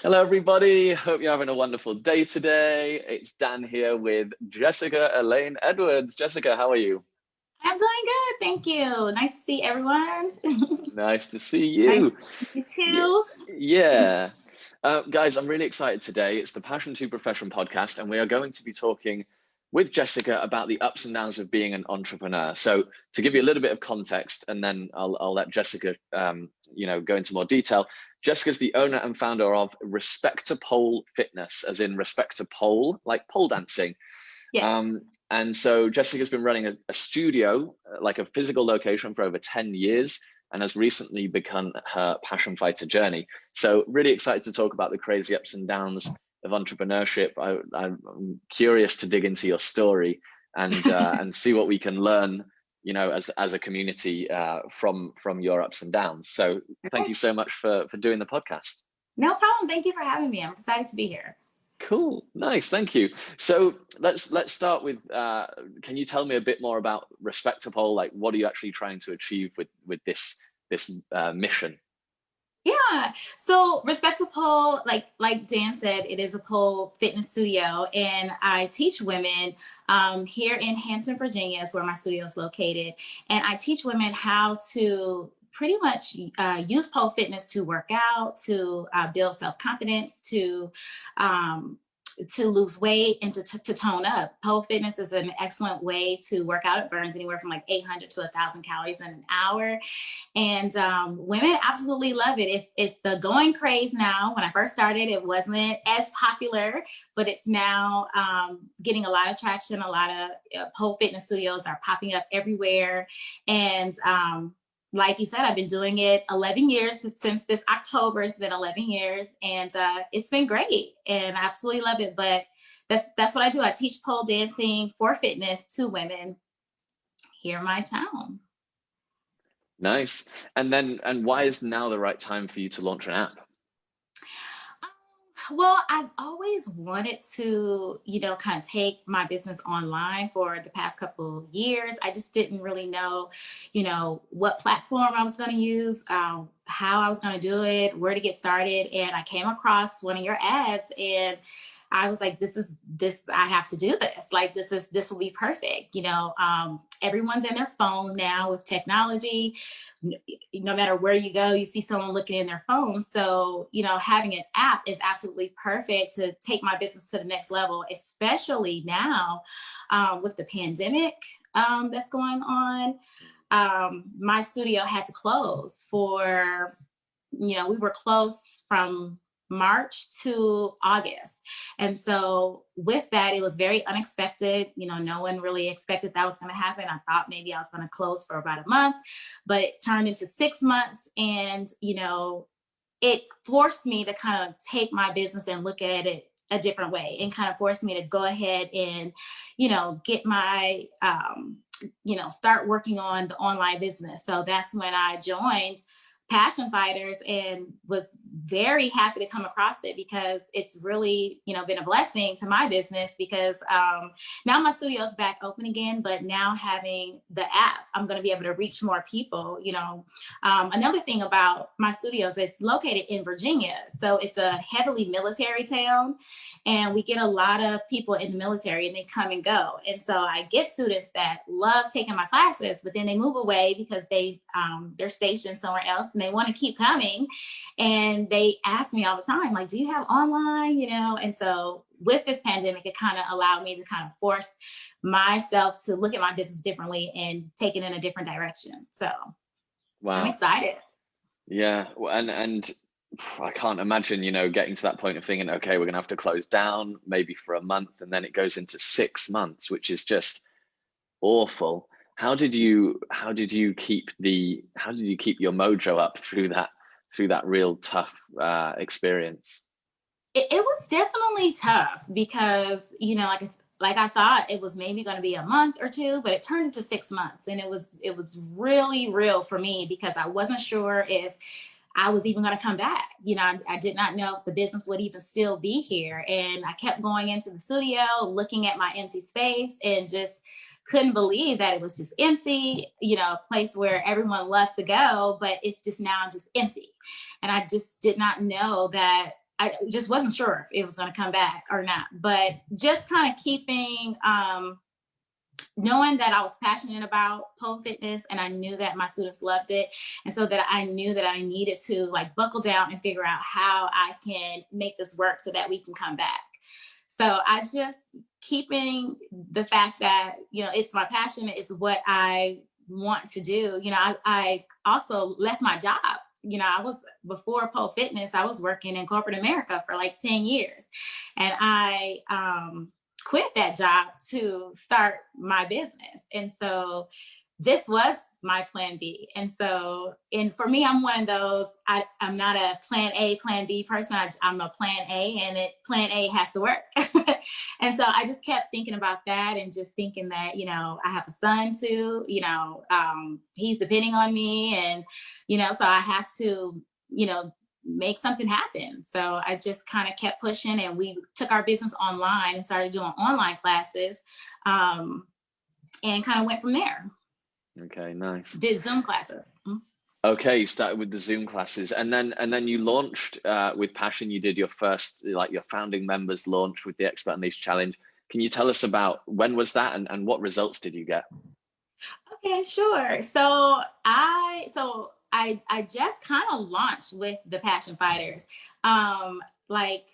Hello, everybody. Hope you're having a wonderful day today. It's Dan here with Jessica Elaine Edwards. Jessica, how are you? I'm doing good, thank you. Nice to see everyone. Nice to see Nice you. to see you Yeah. too. Yeah. Guys, I'm really excited today. It's the Passion to Profession podcast, and we are going to be talking with Jessica about the ups and downs of being an entrepreneur. So, to give you a little bit of context, and then I'll let Jessica, go into more detail. Jessica's the owner and founder of Respect to Pole Fitness, as in respect to pole, like pole dancing. Yes. And so Jessica's been running a studio, like a physical location, for over 10 years, and has recently begun her passion fighter journey. So really excited to talk about the crazy ups and downs of entrepreneurship. I'm curious to dig into your story and see what we can learn, as a community from your ups and downs. So thank you so much for doing the podcast. No problem. Thank you for having me. I'm excited to be here. Cool, nice, thank you. So let's start with. Can you tell me a bit more about Respect to Pole? Like, what are you actually trying to achieve with this mission? Yeah. So Respect to Pole, like Dan said, it is a pole fitness studio, and I teach women here in Hampton, Virginia, is where my studio is located, and I teach women how to pretty much use pole fitness to work out, to build self-confidence, to lose weight, and to tone up. Pole fitness is an excellent way to work out. It burns anywhere from like 800 to 1,000 calories in an hour. And women absolutely love it. It's the going craze now. When I first started, it wasn't as popular, but it's now getting a lot of traction. A lot of pole fitness studios are popping up everywhere. And like you said, I've been doing it 11 years since this October. It's been 11 years, and it's been great, and I absolutely love it. But that's what I do. I teach pole dancing for fitness to women here in my town. Nice. And why is now the right time for you to launch an app? Well, I've always wanted to, kind of take my business online for the past couple of years. I just didn't really know, what platform I was going to use, how I was going to do it, where to get started. And I came across one of your ads, and I was like, I have to do this. Like, this will be perfect. Everyone's in their phone now with technology. No matter where you go, you see someone looking in their phone. So, having an app is absolutely perfect to take my business to the next level, especially now with the pandemic that's going on. My studio had to close for, we were closed from March to August. And so with that, it was very unexpected. No one really expected that was going to happen. I thought maybe I was going to close for about a month, but it turned into 6 months. And, it forced me to kind of take my business and look at it a different way, and kind of forced me to go ahead and, get my, start working on the online business. So that's when I joined Passion Fighters, and was very happy to come across it, because it's really, been a blessing to my business, because now my studio is back open again, but now having the app, I'm going to be able to reach more people. Another thing about my studio is it's located in Virginia. So it's a heavily military town, and we get a lot of people in the military, and they come and go. And so I get students that love taking my classes, but then they move away because they're stationed somewhere else, and they want to keep coming. And they ask me all the time, like, do you have online? And so with this pandemic, it kind of allowed me to kind of force myself to look at my business differently and take it in a different direction. So Wow. I'm excited. Yeah. And I can't imagine, getting to that point of thinking, okay, we're going to have to close down maybe for a month, and then it goes into 6 months, which is just awful. How did you keep your mojo up through that real tough experience? It was definitely tough, because, like I thought it was maybe going to be a month or two, but it turned into 6 months. And it was really real for me, because I wasn't sure if I was even going to come back. I did not know if the business would even still be here. And I kept going into the studio, looking at my empty space, and just couldn't believe that it was just empty, a place where everyone loves to go, but it's just now just empty. And I just did not know that I just wasn't sure if it was going to come back or not, but just kind of keeping, knowing that I was passionate about pole fitness and I knew that my students loved it. And so that I knew that I needed to like buckle down and figure out how I can make this work so that we can come back. So I just keeping the fact that, it's my passion, it's what I want to do. I also left my job. I was, before pole fitness, I was working in corporate America for like 10 years. And I quit that job to start my business. And so this was my plan B. And so, for me, I'm one of those, I'm not a plan A, plan B person. I'm a plan A, and plan A has to work. And so I just kept thinking about that and just thinking that, I have a son too, he's depending on me, and, so I have to, make something happen. So I just kind of kept pushing, and we took our business online and started doing online classes, and kind of went from there. Okay, nice. Did Zoom classes. Mm-hmm. Okay, you started with the Zoom classes, and then you launched with Passion. You did your first, like your founding members launch with the Expert Unleashed Challenge. Can you tell us about when was that, and what results did you get? Okay, sure. So I just kind of launched with the Passion Fighters. Like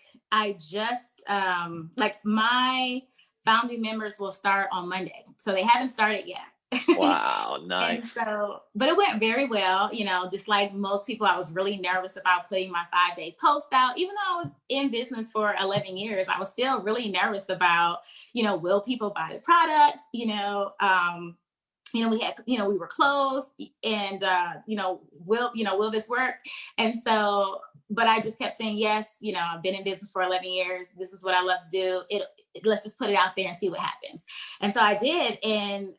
my founding members will start on Monday, so they haven't started yet. Wow, nice. And so, but it went very well, just like most people, I was really nervous about putting my 5-day post out. Even though I was in business for 11 years, I was still really nervous about, will people buy the products? We had, we were closed, and, will this work? And so, but I just kept saying, yes, I've been in business for 11 years. This is what I love to do. Let's just put it out there and see what happens. And so I did. And,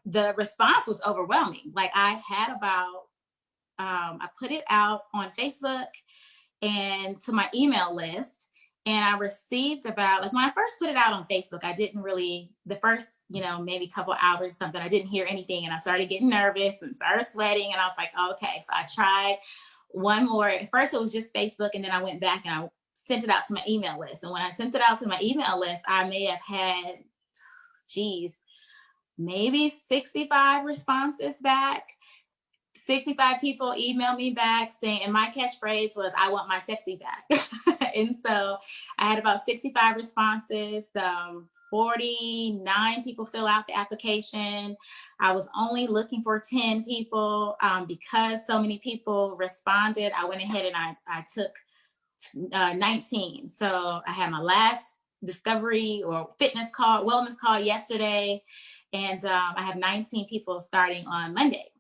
the response was overwhelming. Like I had about, I put it out on Facebook and to my email list, and I received about, like when I first put it out on Facebook, I didn't really, the first, maybe a couple hours or something, I didn't hear anything, and I started getting nervous and started sweating, and I was like, okay. So I tried one more. At first it was just Facebook, and then I went back and I sent it out to my email list. And when I sent it out to my email list, I may have had, maybe 65 responses back. 65 people emailed me back saying, and my catchphrase was, I want my sexy back. And so I had about 65 responses. 49 people fill out the application. I was only looking for 10 people. Because so many people responded, I went ahead and I took 19. So I had my last discovery or wellness call yesterday. And I have 19 people starting on Monday.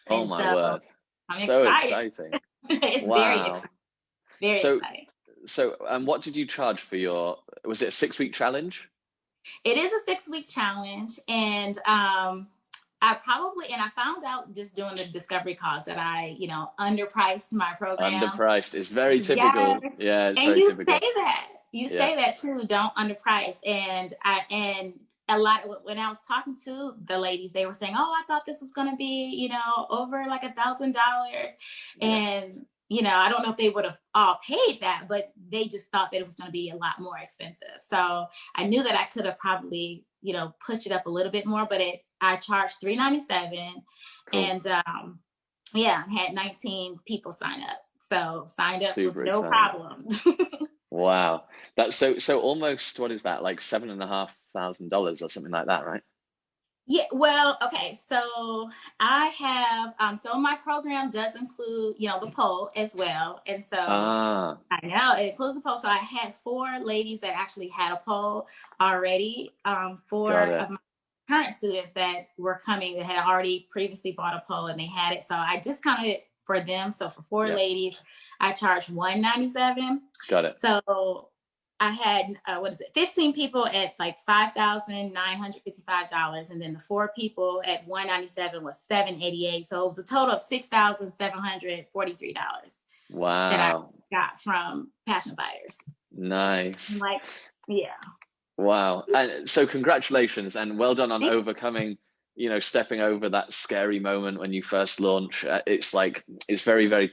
Oh and my so word. I'm so excited. It's wow. very exciting. So what did you charge for was it a 6-week challenge? It is a 6-week challenge. And I found out just doing the discovery calls that I, underpriced my program. Underpriced is very typical. Yes. Yeah, it's and very you typical. say that. You say that too, don't underprice. And a lot of, when I was talking to the ladies, they were saying, oh, I thought this was going to be, over like $1,000. And, I don't know if they would have all paid that, but they just thought that it was going to be a lot more expensive. So I knew that I could have probably, pushed it up a little bit more, but I charged $397. Cool. And I had 19 people sign up. So signed up with no problem. Wow. That's so almost, what is that, like $7,500 or something like that, right? Yeah, well, okay. So I have, so my program does include, the pole as well. And so I know it includes the pole. So I had 4 ladies that actually had a pole already, 4 of my current students that were coming that had already previously bought a pole and they had it. So I discounted it for them. So for 4 ladies, I charged $197. Got it. So I had 15 people at like $5,955, and then the 4 people at $197 was $788. So it was a total of $6,743. Wow. That I got from Passion Fighters. Nice. Yeah. Wow. And so congratulations and well done on overcoming you know, stepping over that scary moment when you first launch. It's like, it's very, very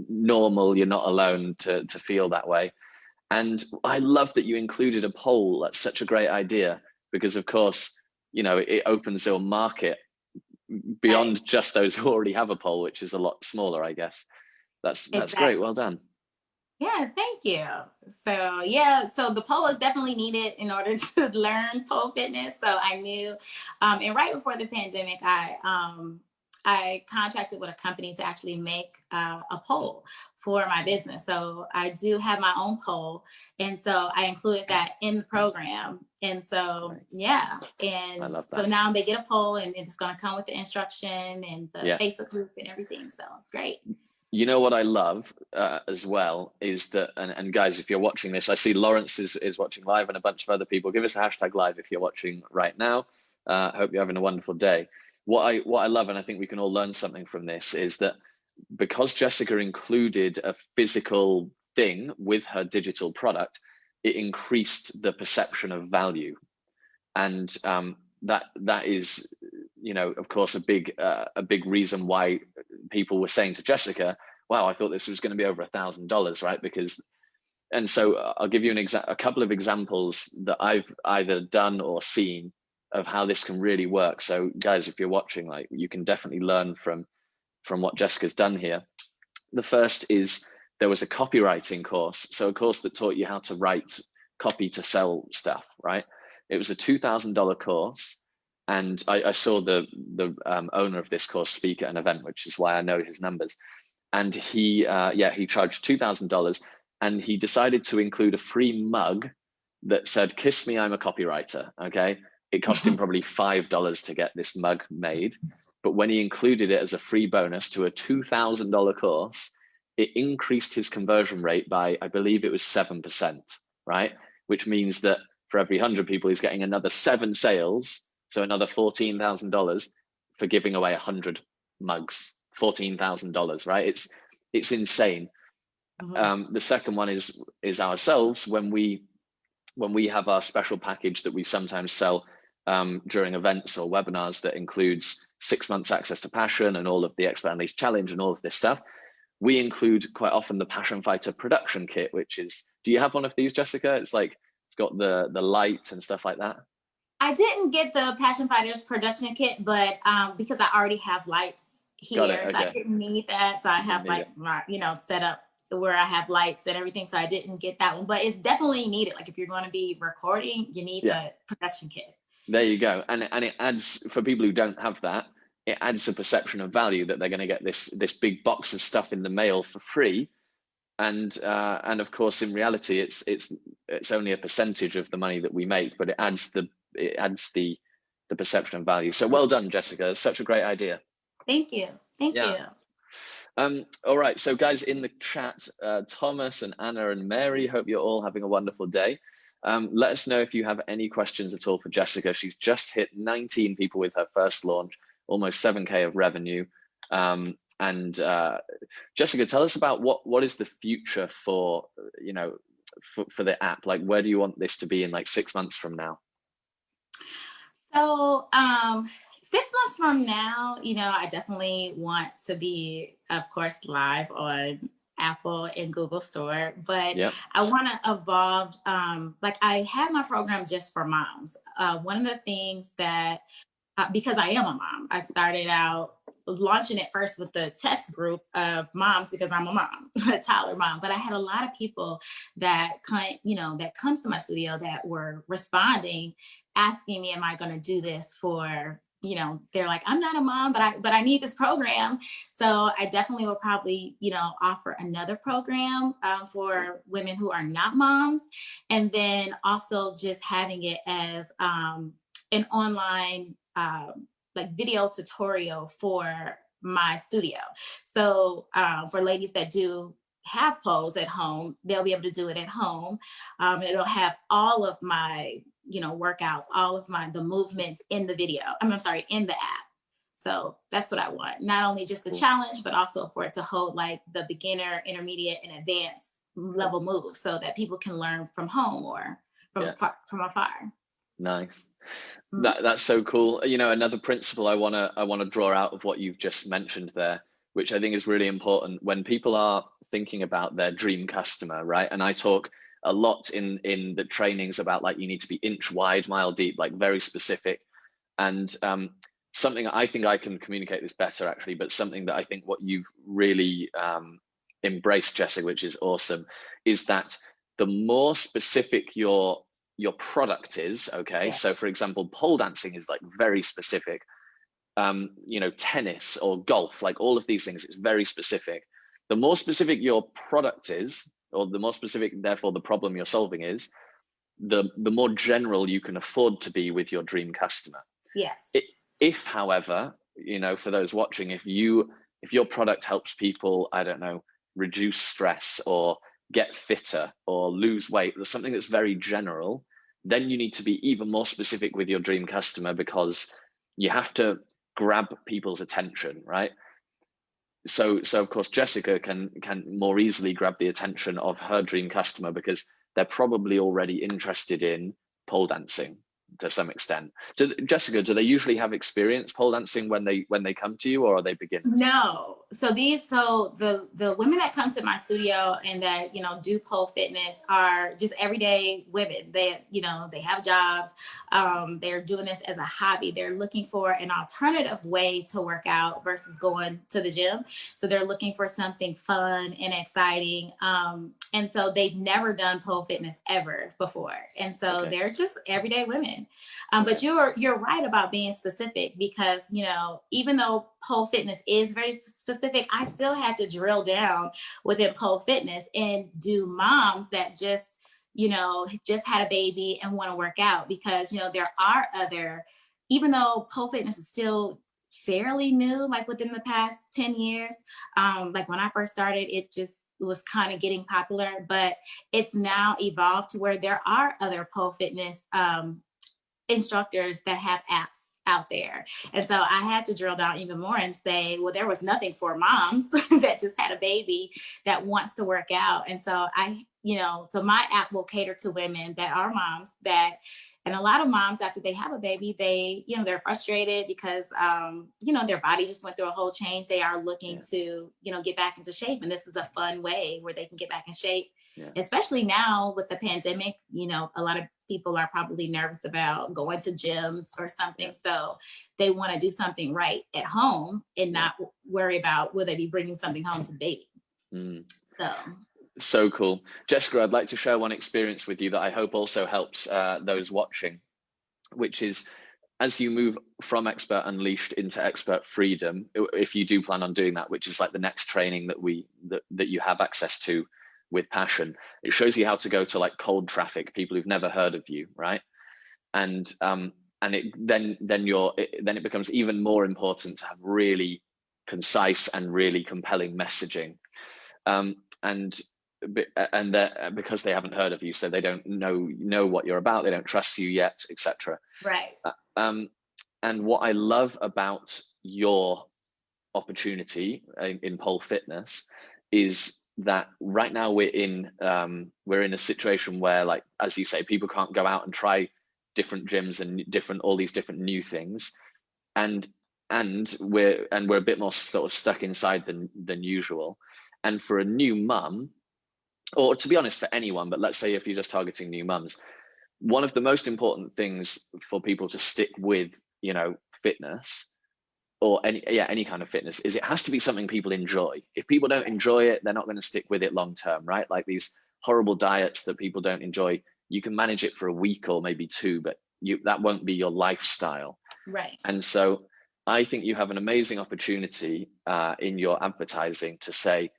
normal. You're not alone to feel that way. And I love that you included a poll. That's such a great idea, because of course, you know, it opens your market beyond just those who already have a poll, which is a lot smaller, I guess. That's great. Well done. Yeah, thank you. So yeah, so the poll is definitely needed in order to learn pole fitness. So I knew, and right before the pandemic, I contracted with a company to actually make a poll for my business. So I do have my own poll, and so I included that in the program. And so yeah, and I love that. so now they get a poll, and it's going to come with the instruction and the Facebook group and everything. So it's great. You know what I love as well is that, and guys, if you're watching this, I see Lawrence is watching live, and a bunch of other people. Give us a hashtag live if you're watching right now. Hope you're having a wonderful day. What I love, and I think we can all learn something from this, is that because Jessica included a physical thing with her digital product, it increased the perception of value. And that is, you know, of course, a big reason why people were saying to Jessica, wow, I thought this was going to be over $1,000, right? Because, and so I'll give you a couple of examples that I've either done or seen of how this can really work. So guys, if you're watching, like, you can definitely learn from what Jessica's done here. The first is, there was a copywriting course. So a course that taught you how to write copy to sell stuff, right? It was a $2,000 course. And I saw the owner of this course speak at an event, which is why I know his numbers. And he charged $2,000, and he decided to include a free mug that said, "Kiss me, I'm a copywriter." Okay. It cost him probably $5 to get this mug made. But when he included it as a free bonus to a $2,000 course, it increased his conversion rate by, I believe it was 7%, right? Which means that for every 100 people, he's getting another 7 sales. So another $14,000 for giving away 100 mugs. $14,000, right? It's insane. The second one is ourselves. When we have our special package that we sometimes sell during events or webinars that includes 6 months access to Passion and all of the Expert Unleashed Challenge and all of this stuff, we include quite often the Passion Fighter production kit, which is, do you have one of these, Jessica? It's like, it's got the light and stuff like that. I didn't get the Passion Fighters production kit, but because I already have lights here, okay. So I didn't need that. So I have like my, set up where I have lights and everything. So I didn't get that one, but it's definitely needed. Like if you're going to be recording, you need the production kit. There you go. And it adds, for people who don't have that, it adds a perception of value that they're going to get this big box of stuff in the mail for free. And of course, in reality, it's only a percentage of the money that we make, but it adds the perception of value. So well done, Jessica. It's such a great idea. Thank you. Thank you. All right. So guys, in the chat, Thomas and Anna and Mary, hope you're all having a wonderful day. Let us know if you have any questions at all for Jessica. She's just hit 19 people with her first launch, almost 7K of revenue. And Jessica, tell us about what is the future for, for the app? Like, where do you want this to be in like 6 months from now? So 6 months from now, I definitely want to be, of course, live on Apple and Google Store, but I want to evolve. Like I had my program just for moms. One of the things that, because I am a mom, I started out launching it first with the test group of moms because I'm a mom, a toddler mom. But I had a lot of people that comes to my studio that were responding, asking me, am I going to do this for, they're like, I'm not a mom, but I need this program. So I definitely will probably, offer another program for women who are not moms. And then also just having it as an online like video tutorial for my studio. So for ladies that do have poles at home, they'll be able to do it at home. It'll have all of my, workouts, all of the movements in the video. In the app. So that's what I want. Not only just the challenge, but also for it to hold like the beginner, intermediate, and advanced level moves so that people can learn from home or from afar. Nice. Mhm. That's so cool. You know, another principle I wanna draw out of what you've just mentioned there, which I think is really important when people are thinking about their dream customer, right? And I talk a lot in the trainings about like you need to be inch wide, mile deep, like very specific. And something I think I can communicate this better actually, but something that I think what you've really embraced, Jessica, which is awesome, is that the more specific your product is, okay? Yeah. So for example, pole dancing is like very specific. You know, tennis or golf, like all of these things, it's very specific. The more specific your product is, or the more specific, therefore, the problem you're solving is, the more general you can afford to be with your dream customer. Yes. If, however, you know, for those watching, if your product helps people, I don't know, reduce stress or get fitter or lose weight, there's something that's very general, then you need to be even more specific with your dream customer because you have to grab people's attention, right? So of course Jessica can more easily grab the attention of her dream customer because they're probably already interested in pole dancing to some extent. Jessica, do they usually have experience pole dancing when they come to you, or are they beginners? No. So the women that come to my studio and that, do pole fitness are just everyday women. They have jobs. They're doing this as a hobby. They're looking for an alternative way to work out versus going to the gym. So they're looking for something fun and exciting. And so they've never done pole fitness ever before. And so Okay. they're just everyday women. Okay. But you're right about being specific because, even though pole fitness is very specific, I still had to drill down within pole fitness and do moms that just had a baby and want to work out because, there are other, even though pole fitness is still fairly new, like within the past 10 years, like when I first started, it was kind of getting popular, but it's now evolved to where there are other pole fitness instructors that have apps out there. And so I had to drill down even more and say, well, there was nothing for moms that just had a baby that wants to work out. And so so my app will cater to women that are moms and a lot of moms after they have a baby, they're frustrated because, their body just went through a whole change. They are looking to, get back into shape. And this is a fun way where they can get back in shape. Yeah. Especially now with the pandemic, a lot of people are probably nervous about going to gyms or something. So they want to do something right at home and not worry about will they be bringing something home to the baby. So cool. Jessica, I'd like to share one experience with you that I hope also helps those watching, which is as you move from Expert Unleashed into Expert Freedom, if you do plan on doing that, which is like the next training that you have access to with Passion, it shows you how to go to like cold traffic, people who've never heard of you, right? And it becomes even more important to have really concise and really compelling messaging, and because they haven't heard of you, so they don't know what you're about, they don't trust you yet, etc. Right. And what I love about your opportunity in pole fitness is that right now we're in a situation where, like as you say, people can't go out and try different gyms and all these different new things, and we're a bit more sort of stuck inside than usual. And for a new mum, or to be honest, for anyone, but let's say if you're just targeting new mums, one of the most important things for people to stick with, fitness or any kind of fitness is it has to be something people enjoy. If people don't enjoy it, they're not going to stick with it long term, right? Like these horrible diets that people don't enjoy, you can manage it for a week or maybe two, but that won't be your lifestyle. Right. And so I think you have an amazing opportunity in your advertising to say,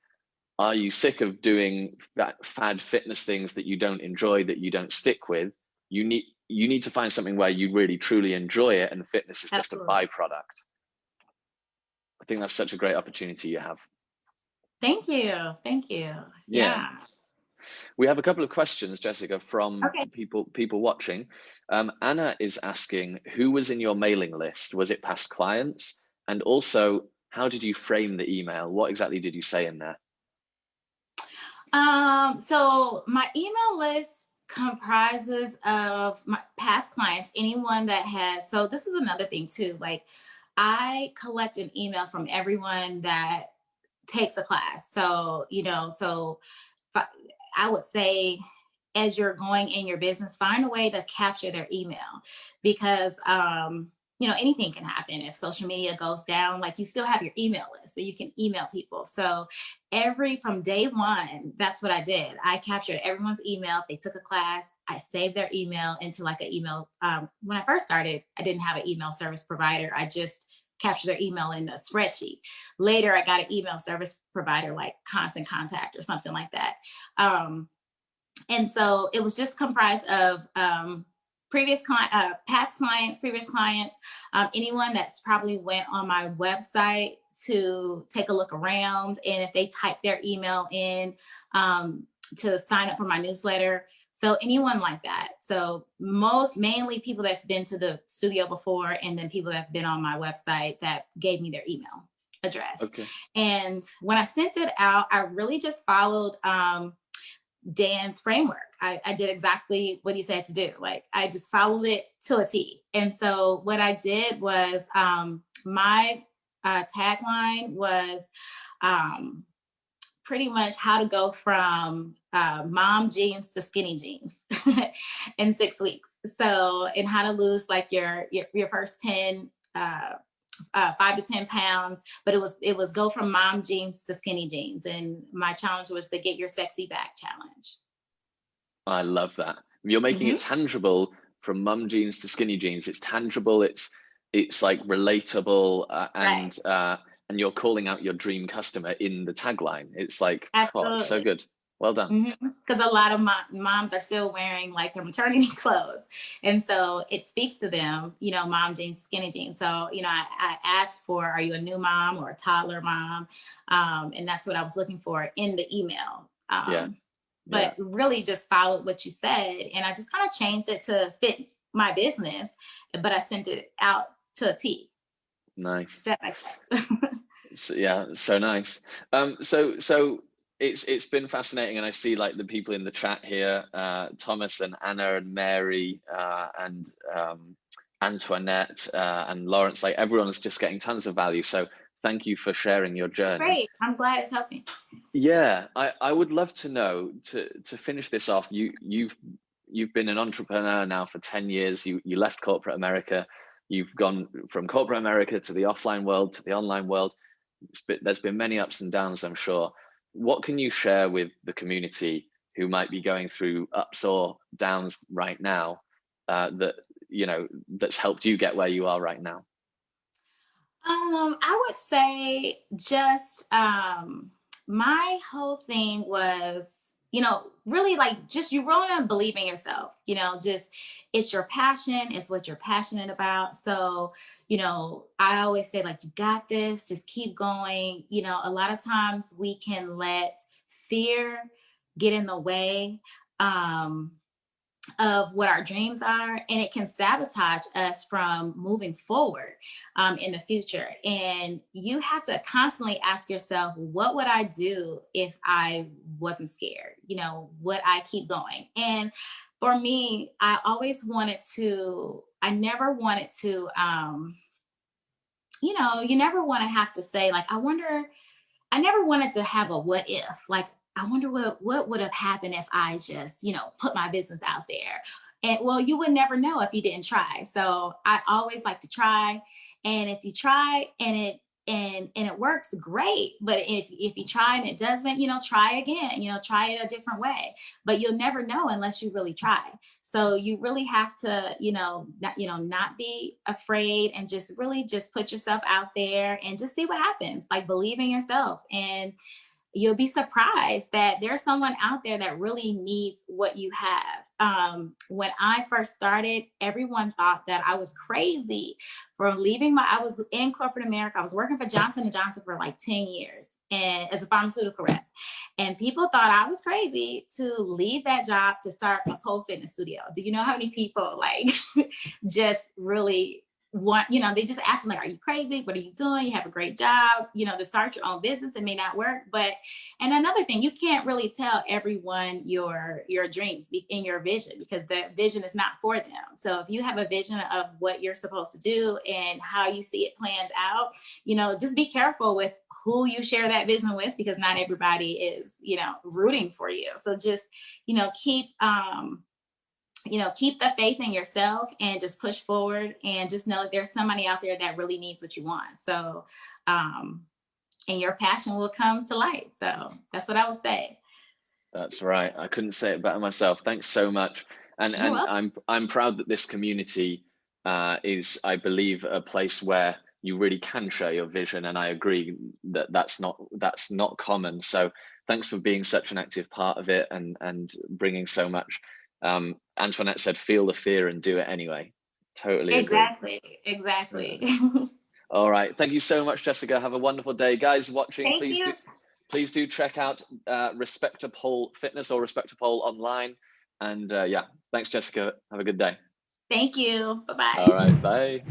are you sick of doing fad fitness things that you don't enjoy, that you don't stick with? You need to find something where you really truly enjoy it, and fitness is just a byproduct. I think that's such a great opportunity you have. Thank you. Yeah. We have a couple of questions, Jessica, from people watching. Anna is asking, who was in your mailing list? Was it past clients? And also, how did you frame the email? What exactly did you say in there? So my email list comprises of my past clients, anyone that has, so this is another thing too, like I collect an email from everyone that takes a class. So, I would say as you're going in your business, find a way to capture their email because, anything can happen. If social media goes down, like you still have your email list that you can email people. So from day one, that's what I did. I captured everyone's email. If they took a class, I saved their email into like an email. When I first started, I didn't have an email service provider. I just capture their email in a spreadsheet. Later, I got an email service provider like Constant Contact or something like that. And so it was just comprised of past clients, previous clients, anyone that's probably went on my website to take a look around. And if they type their email in to sign up for my newsletter, so anyone like that. So mainly people that's been to the studio before, and then people that have been on my website that gave me their email address. Okay. And when I sent it out, I really just followed Dan's framework. I did exactly what he said to do. Like I just followed it to a T. And so what I did was my tagline was pretty much how to go from mom jeans to skinny jeans in 6 weeks. So, and how to lose like your first 5 to 10 pounds, but it was go from mom jeans to skinny jeans. And my challenge was the Get Your Sexy Back challenge. I love that. You're making it tangible from mum jeans to skinny jeans. It's tangible. It's like relatable, and right. And you're calling out your dream customer in the tagline. It's like, Absolutely. oh, it's so good. Well done. Because a lot of moms are still wearing like their maternity clothes. And so it speaks to them, mom jeans, skinny jeans. So, I asked for, are you a new mom or a toddler mom? And that's what I was looking for in the email. But really just followed what you said. And I just kind of changed it to fit my business, but I sent it out to a T. Nice. Step by step. So nice. So it's been fascinating, and I see like the people in the chat here, Thomas and Anna and Mary and Antoinette and Lawrence. Like everyone's just getting tons of value. So thank you for sharing your journey. Great. I'm glad it's helping. Yeah, I would love to know, to finish this off. You've been an entrepreneur now for 10 years. You left corporate America. You've gone from corporate America to the offline world, to the online world. There's been many ups and downs, I'm sure. What can you share with the community who might be going through ups or downs right now, that's helped you get where you are right now? I would say just my whole thing was, really like just you really want to believe in yourself, just it's your passion, it's what you're passionate about. So, I always say like, you got this, just keep going. A lot of times we can let fear get in the way of what our dreams are, and it can sabotage us from moving forward in the future. And you have to constantly ask yourself, what would I do if I wasn't scared? Would I keep going? And for me, I never wanted to, you never want to have to say like, I never wanted to have a what if, like, I wonder what would have happened if I just, put my business out there. And well, you would never know if you didn't try. So I always like to try. And if you try and it works, great. But if you try and it doesn't, try again, try it a different way. But you'll never know unless you really try. So you really have to, not be afraid, and just really just put yourself out there and just see what happens. Like, believe in yourself, and you'll be surprised that there's someone out there that really needs what you have. When I first started, everyone thought that I was crazy for leaving I was in corporate America. I was working for Johnson & Johnson for like 10 years and as a pharmaceutical rep. And people thought I was crazy to leave that job to start a pole fitness studio. Do you know how many people like just really want, you know, they just ask me like, are you crazy? What are you doing? You have a great job, you know, to start your own business. It may not work, but, and another thing, you can't really tell everyone your dreams in your vision, because the vision is not for them. So if you have a vision of what you're supposed to do and how you see it planned out, you know, just be careful with who you share that vision with, because not everybody is, you know, rooting for you. So just, you know, keep the faith in yourself and just push forward, and just know that there's somebody out there that really needs what you want. So, and your passion will come to light. So that's what I would say. That's right. I couldn't say it better myself. Thanks so much. And You're welcome. I'm proud that this community is, I believe, a place where you really can share your vision. And I agree that that's not common. So thanks for being such an active part of it, and bringing so much. Antoinette said, "Feel the fear and do it anyway." Totally agree. Exactly. All right. Thank you so much, Jessica. Have a wonderful day. Guys watching, Thank you. please do check out Respect to Pole Fitness or Respect to Pole online. And yeah, thanks, Jessica. Have a good day. Thank you. All Bye-bye. right. Bye.